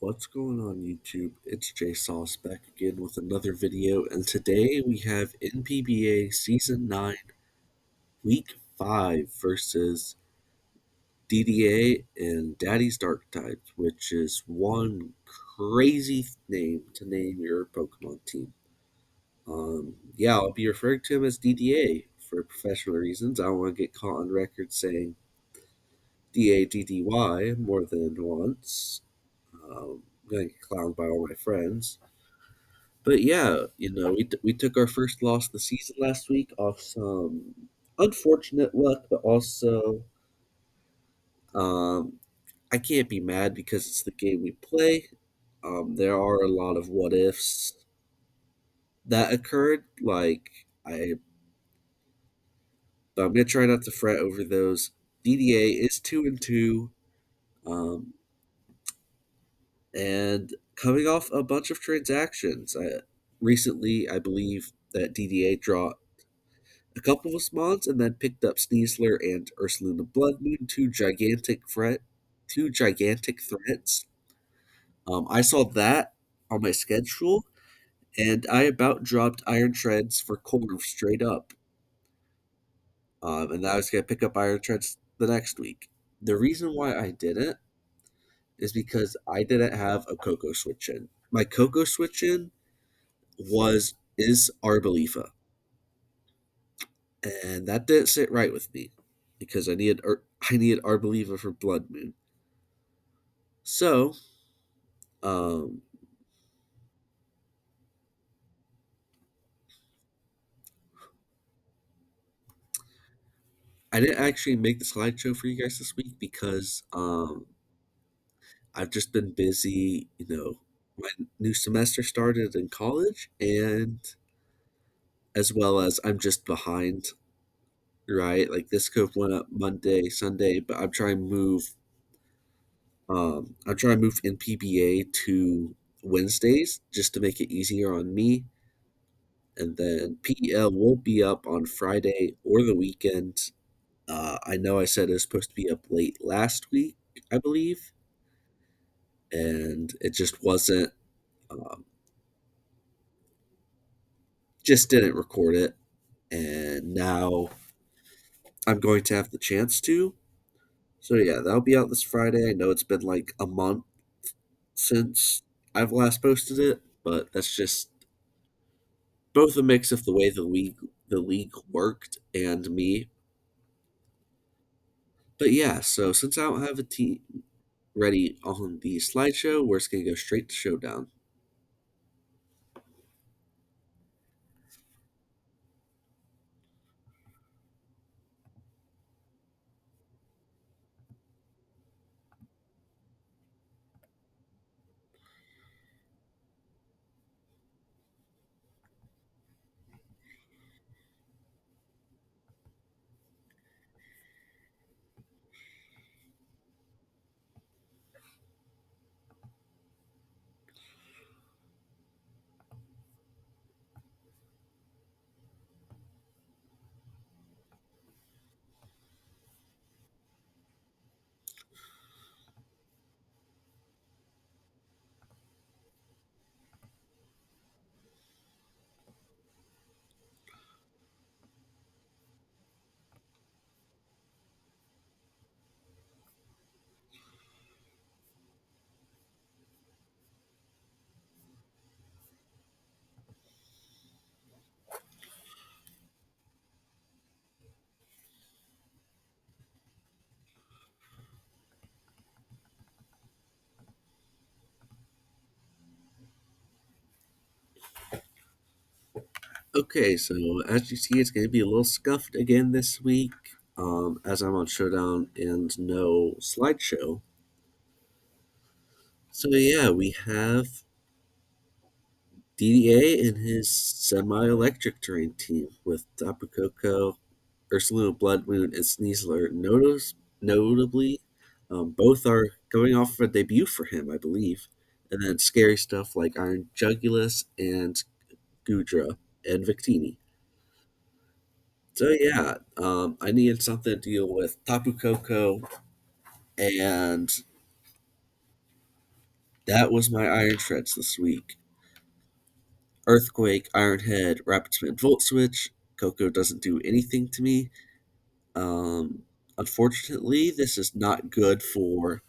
What's going on YouTube? It's jsauce back again with another video, and today we have NPBA Season 9, Week 5 versus DDA and Daddy's Dark Types, which is one crazy name to name your Pokemon team. Yeah, I'll be referring to him as DDA for professional reasons. I don't want to get caught on record saying DADDY more than once. I'm gonna get clowned by all my friends. But yeah, we took our first loss of the season last week off some unfortunate luck, but also um, I can't be mad because it's the game we play. There are a lot of what ifs that occurred. But I'm gonna try not to fret over those. DDA is 2-2, um, and coming off a bunch of transactions. Recently, I believe that DDA dropped a couple of Smons and then picked up Sneasler and Ursaluna Bloodmoon, two gigantic threats. I saw that on my schedule, and I about dropped Iron Treads for Corv straight up. And I was gonna pick up Iron Treads the next week. The reason why I didn't is because I didn't have a Coco switch in. My Coco switch in is Arbalifa, and that didn't sit right with me because I needed Arbalifa for Blood Moon. So, um, I didn't actually make the slideshow for you guys this week because I've just been busy. My new semester started in college, and as well as I'm just behind. Right, like this could have went up Monday, Sunday, but I'm trying to move NPBA to Wednesdays just to make it easier on me, and then PL will be up on Friday or the weekend. I know I said it was supposed to be up late last week, I believe, and it just wasn't. Um, just didn't record it, and now I'm going to have the chance to. So yeah, that'll be out this Friday. I know it's been like a month since I've last posted it, but that's just both a mix of the way the league worked and me. But yeah, so since I don't have a team ready on the slideshow, we're just gonna go straight to showdown. Okay, so as you see, it's gonna be a little scuffed again this week, as I'm on showdown and no slideshow. So yeah, we have DDA and his semi-electric terrain team with Tapu Koko, Ursaluna Bloodmoon, and Sneasler. Notably, both are going off of a debut for him, I believe. And then scary stuff like Iron Jugulus and Gudra and Victini. So yeah, I needed something to deal with Tapu Koko and That was my Iron Shreds this week. Earthquake, Iron Head, Rapid Spin, Volt Switch. Coco doesn't do anything to me. Um, Unfortunately, this is not good for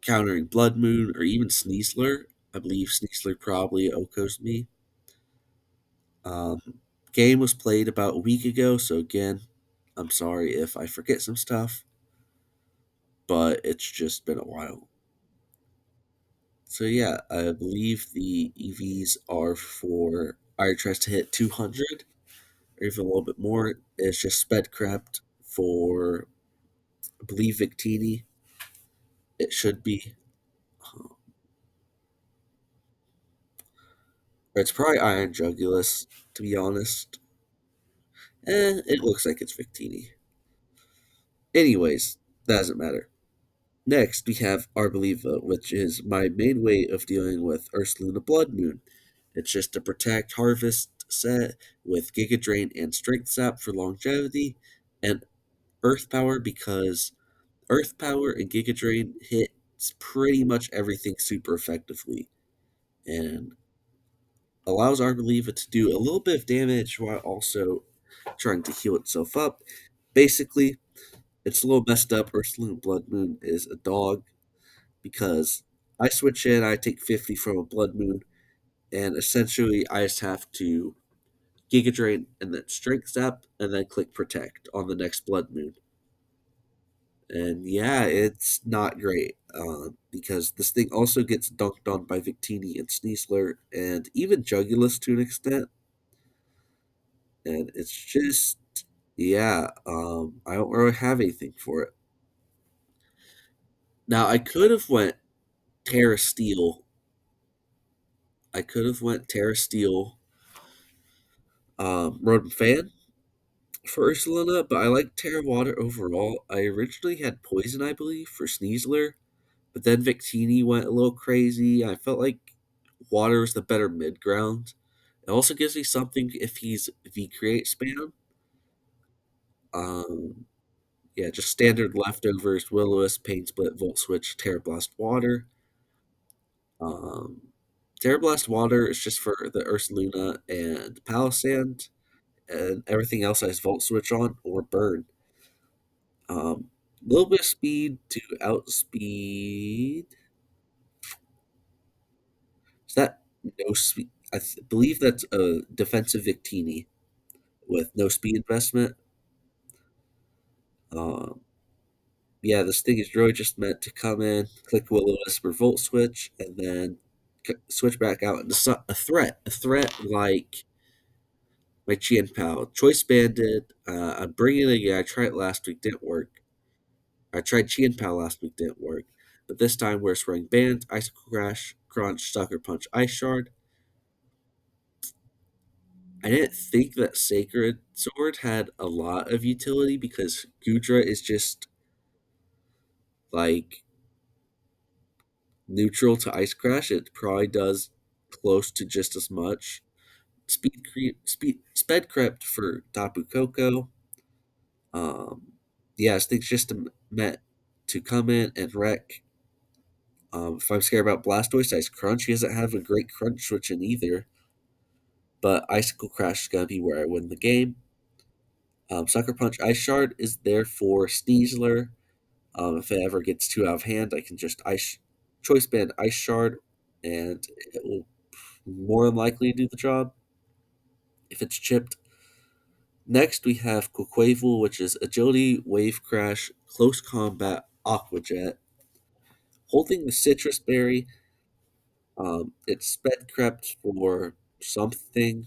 countering Bloodmoon or even Sneasler. I believe Sneasler probably OHKOs me. Um, Game was played about a week ago, so again, I'm sorry if I forget some stuff, but it's just been a while. So yeah, I believe the EVs are for Iron tries to hit 200 or even a little bit more. It's just sped crept for, I believe, Victini. It should be. Or it's probably Iron Jugulus, to be honest. It looks like it's Victini. Anyways, that doesn't matter. Next, we have Arboliva, which is my main way of dealing with Ursaluna Bloodmoon. It's just a Protect Harvest set with Giga Drain and Strength Sap for longevity, and Earth Power because Earth Power and Giga Drain hits pretty much everything super effectively, and allows Arboliva to do a little bit of damage while also trying to heal itself up. Basically, it's a little messed up. Ursaluna Bloodmoon is a dog because I switch in, I take 50 from a Bloodmoon, and essentially I just have to Giga Drain and then Strength Zap and then click Protect on the next Bloodmoon. And yeah, it's not great because this thing also gets dunked on by Victini and Sneasler and even Jugulus to an extent. And it's just, yeah, I don't really have anything for it. Now, I could have went Terra Steel. I could have went Terra Steel Roden Fan for Ursulina, but I like Terra Water overall. I originally had Poison, I believe, for Sneasler, but then Victini went a little crazy. I felt like Water was the better mid ground. It also gives me something if he's V Create spam. Um, yeah, just standard leftovers, Will-O-Wisp, Pain Split, Volt Switch, Terra Blast Water. Um, Terra Blast Water is just for the Ursaluna and Palisand, and everything else has Volt Switch on or Burn. A little bit of speed to outspeed. Is that no speed? Believe that's a defensive Victini with no speed investment. Um, yeah, this thing is really just meant to come in, click Will-O-Wisp or Volt Switch, and then switch back out into a threat like my Chien Pal. Choice Banded. I'm bringing it again. I tried it last week, didn't work. I tried Chien Pal last week, didn't work. But this time we're spraying Band, Icicle Crash, Crunch, Sucker Punch, Ice Shard. I didn't think that Sacred Sword had a lot of utility because Gudra is just like neutral to Ice Crash. It probably does close to just as much. Sped Crept for Tapu Koko. Yeah, this thing's just meant to come in and wreck. If I'm scared about Blastoise, Ice Crunch. He doesn't have a great Crunch switch in either, but Icicle Crash is gonna be where I win the game. Sucker Punch Ice Shard is there for Sneasler. If it ever gets too out of hand, I can just Choice Band Ice Shard, and it will more than likely do the job if it's chipped. Next, we have Quaquaval, which is Agility, Wave Crash, Close Combat, Aqua Jet. Holding the Citrus Berry, it's sped crept for something.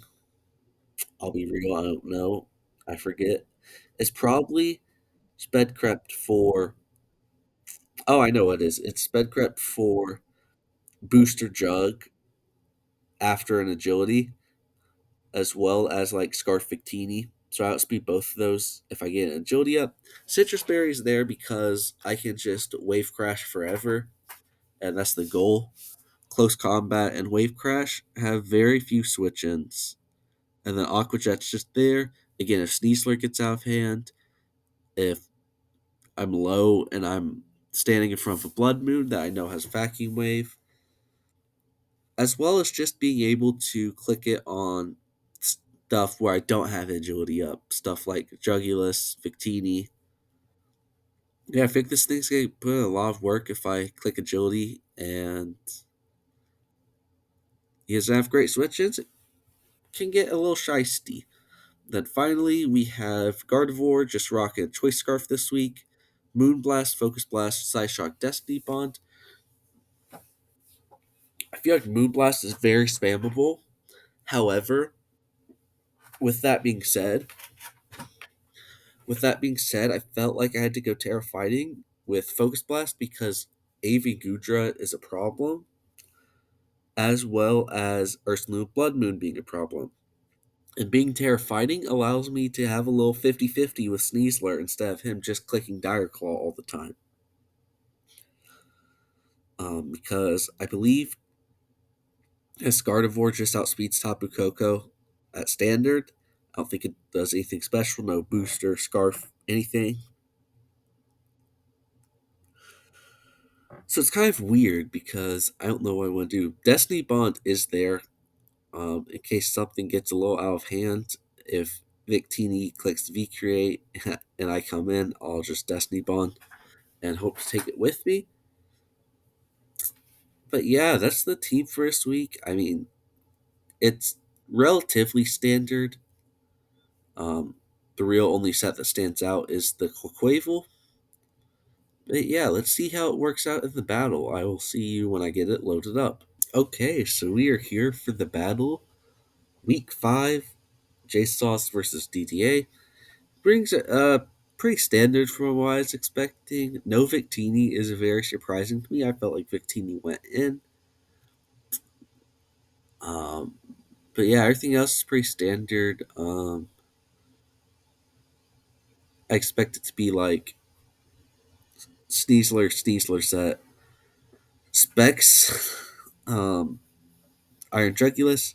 I'll be real, I don't know. I forget. It's probably sped crept for. Oh, I know what it is. It's sped crept for Booster Jug after an agility, as well as like Scarf Victini. So I outspeed both of those if I get an agility up. Citrus Berry's there because I can just wave crash forever, and that's the goal. Close Combat and Wave Crash have very few switch ins. And then Aqua Jet's just there. Again, if Sneasler gets out of hand, if I'm low and I'm standing in front of a Bloodmoon that I know has Vacuum Wave, as well as just being able to click it on stuff where I don't have agility up, stuff like Jugulus, Victini. Yeah, I think this thing's gonna put in a lot of work if I click agility, and he doesn't have great switches. It can get a little shisty. Then finally, we have Gardevoir just rocking a Choice Scarf this week. Moonblast, Focus Blast, Psyshock, Destiny Bond. I feel like Moonblast is very spammable. However, with that being said, I felt like I had to go Terra Fighting with Focus Blast because AV Gudra is a problem, as well as Ursaluna Blood Moon being a problem. And being Terra Fighting allows me to have a little 50-50 with Sneasler instead of him just clicking Dire Claw all the time. Because I believe his Gardevoir just outspeeds Tapu Koko at standard. I don't think it does anything special, no booster, scarf, anything. So it's kind of weird because I don't know what I want to do. Destiny Bond is there in case something gets a little out of hand. If Victini clicks V Create and I come in, I'll just Destiny Bond and hope to take it with me. But yeah, that's the team for this week. I mean, it's relatively standard. Um, the real only set that stands out is the Quavel. But yeah, let's see how it works out in the battle. I will see you when I get it loaded up. Okay, so we are here for the battle. Week 5, jsauce versus DDA. Brings it pretty standard from what I was expecting. No Victini is very surprising to me. I felt like Victini went in. Um, but yeah, everything else is pretty standard. I expect it to be like Sneasler set. Specs, um, Iron Drugulus,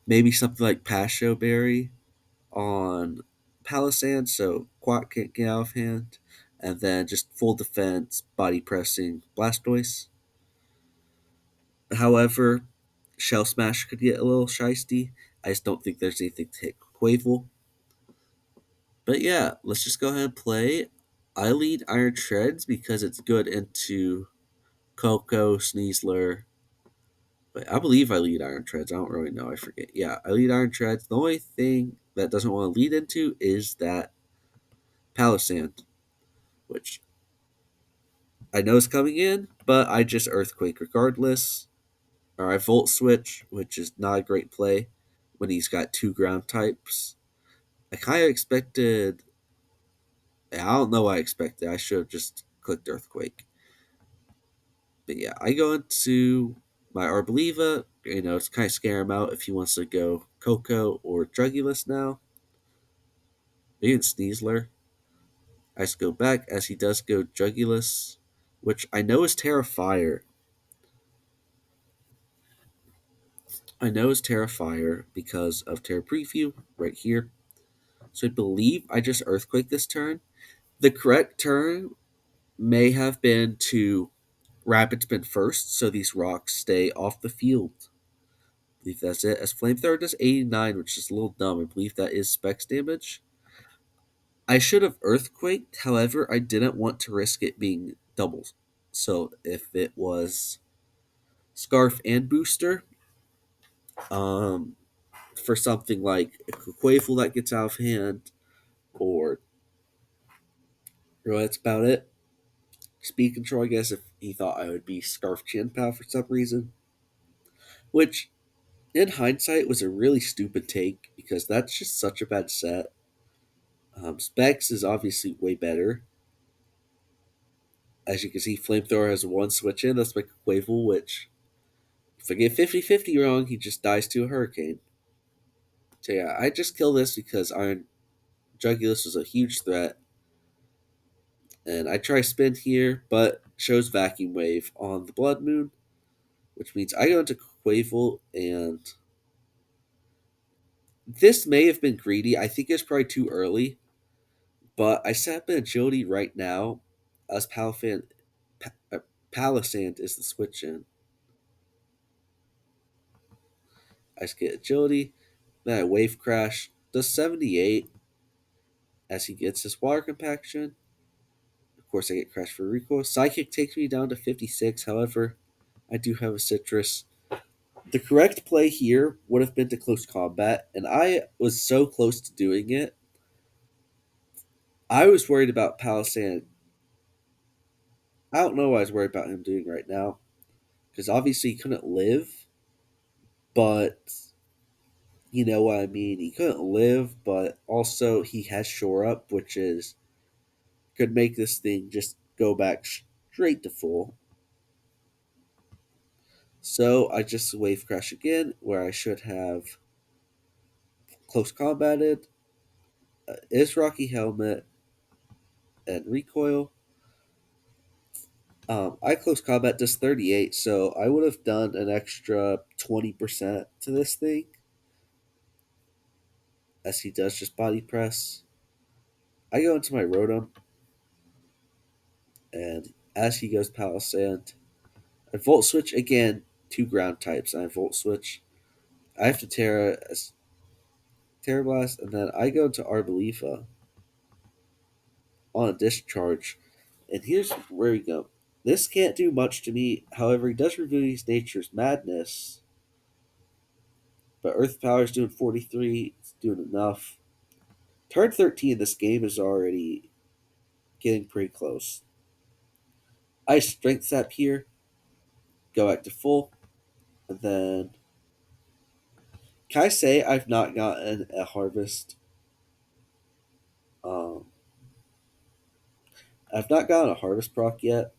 maybe something like Pasho Berry on Palisand, so Quack can't get out of hand, and then just full defense, body pressing Blastoise. However, Shell Smash could get a little shisty. I just don't think there's anything to hit Quavel. But yeah, let's just go ahead and play. I lead Iron Treads because it's good into Coco, Sneasler. But I believe I lead Iron Treads. I don't really know. I forget. Yeah, I lead Iron Treads. The only thing that doesn't want to lead into is that Palisand, which I know is coming in, but I just Earthquake regardless. Or I Volt Switch, which is not a great play when he's got two ground types. I kind of expected. I don't know what I expected. I should have just clicked Earthquake. But yeah, I go into my Arboliva. It's kind of scare him out if he wants to go Coco or Drugulus now. Maybe Sneasler. I just go back as he does go Drugulus, which I know is Terrifier. I know is Terrifier because of Terra Preview right here. So I believe I just Earthquake this turn. The correct turn may have been to Rapid Spin first, so these rocks stay off the field. I believe that's it. As Flamethrower does 89, which is a little dumb. I believe that is Specs damage. I should have Earthquaked, however, I didn't want to risk it being doubles. So if it was Scarf and Booster, um, for something like a Quavel that gets out of hand, or that's about it. Speed Control, I guess, if he thought I would be Scarf Chin Pow for some reason. Which, in hindsight, was a really stupid take because that's just such a bad set. Specs is obviously way better. As you can see, Flamethrower has one switch in. That's my Quavel, which, if I get 50-50 wrong, he just dies to a Hurricane. So yeah, I just kill this because Iron Jugulus was a huge threat. And I try spin here, but shows Vacuum Wave on the Bloodmoon, which means I go into Quavel, and this may have been greedy. I think it's probably too early, but I set up an agility right now as Palafan uh, Palisand is the switch in. I just get agility, then I wave crash, does 78 as he gets his water compaction. Of course, I get crash for recoil. Psychic takes me down to 56. However, I do have a citrus. The correct play here would have been to close combat, and I was so close to doing it. I was worried about Palisand. I don't know what I was worried about him doing right now, because obviously he couldn't live, but you know what I mean. He couldn't live, but also he has shore up, which is could make this thing just go back straight to full. So I just wave crash again, where I should have close combated, is Rocky Helmet, and recoil. I close combat does 38, so I would have done an extra 20% to this thing, as he does just body press. I go into my Rotom, and as he goes Palisand, I Volt Switch again, two ground types. I Volt Switch. I have to Terra Blast, and then I go into Arbalifa on a discharge. And here's where we go. This can't do much to me. However, he does reveal his Nature's Madness. But Earth Power is doing 43. It's doing enough. Turn 13, this game is already getting pretty close. I Strength Sap here. Go back to full. And then, can I say I've not gotten a Harvest? Um, I've not gotten a Harvest proc yet,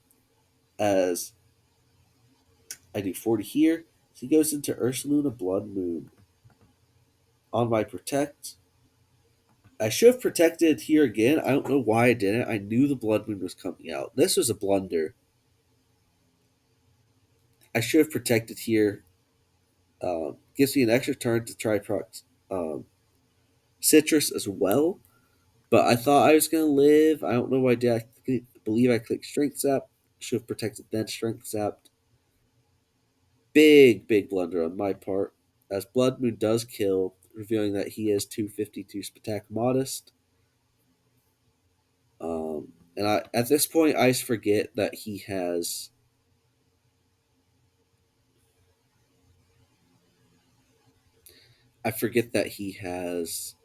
as I do 40 here. So he goes into Ursaluna Bloodmoon. On my Protect, I should have protected here again. I don't know why I didn't. I knew the Blood Moon was coming out. This was a blunder. I should have protected here. Gives me an extra turn to try Citrus as well. But I thought I was going to live. I don't know why I did. I believe I clicked Strength Zap. Should have protected then Strength Zapped. Big, big blunder on my part. As Blood Moon does kill, revealing that he is 252 Spatak Modest. And at this point, I forget that he has. I forget that he has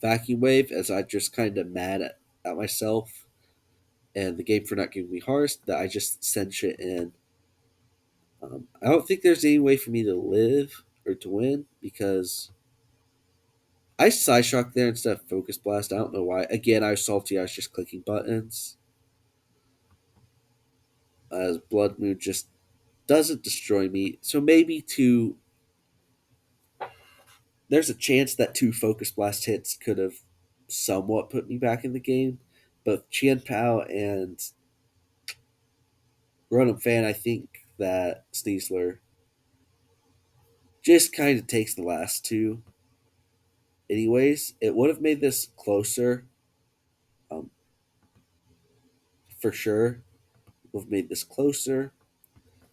Vacuum Wave, as I just kind of mad at myself and the game for not giving me Harvest, that I just send shit in. I don't think there's any way for me to live or to win, because I Side Shock there instead of Focus Blast. I don't know why. Again, I was salty. I was just clicking buttons. As Blood Moon just doesn't destroy me. So maybe there's a chance that two Focus Blast hits could have somewhat put me back in the game. But Chien Pao and Rotom Fan, I think that Sneasler just kind of takes the last two. Anyways, it would have made this closer, um, for sure. Would have made this closer.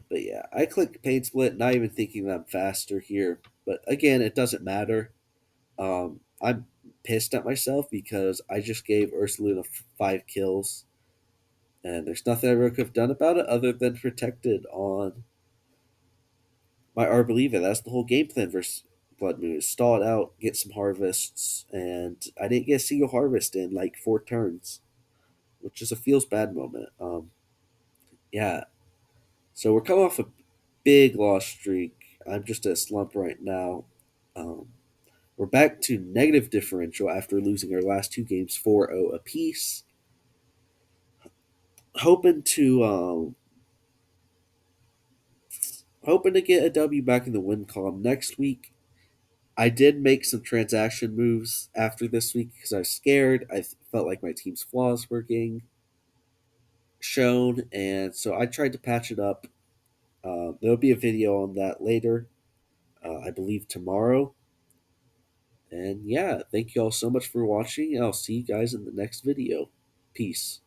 But yeah, I clicked Pain Split, not even thinking that I'm faster here. But again, it doesn't matter. I'm pissed at myself because I just gave Ursaluna 5 kills, and there's nothing I really could have done about it other than protected on my Arbaliva. That's the whole game plan versus Blood Moon. Is stall it out, get some harvests, and I didn't get a single harvest in like 4 turns, which is a feels bad moment. Yeah, so we're coming off a big loss streak. I'm just at a slump right now. Um, we're back to negative differential after losing our last 2 games 4-0 apiece. Hoping to get a W back in the win column next week. I did make some transaction moves after this week because I was scared. I felt like my team's flaws were getting shown, and so I tried to patch it up. There'll be a video on that later, I believe tomorrow. And yeah, thank you all so much for watching, and I'll see you guys in the next video. Peace.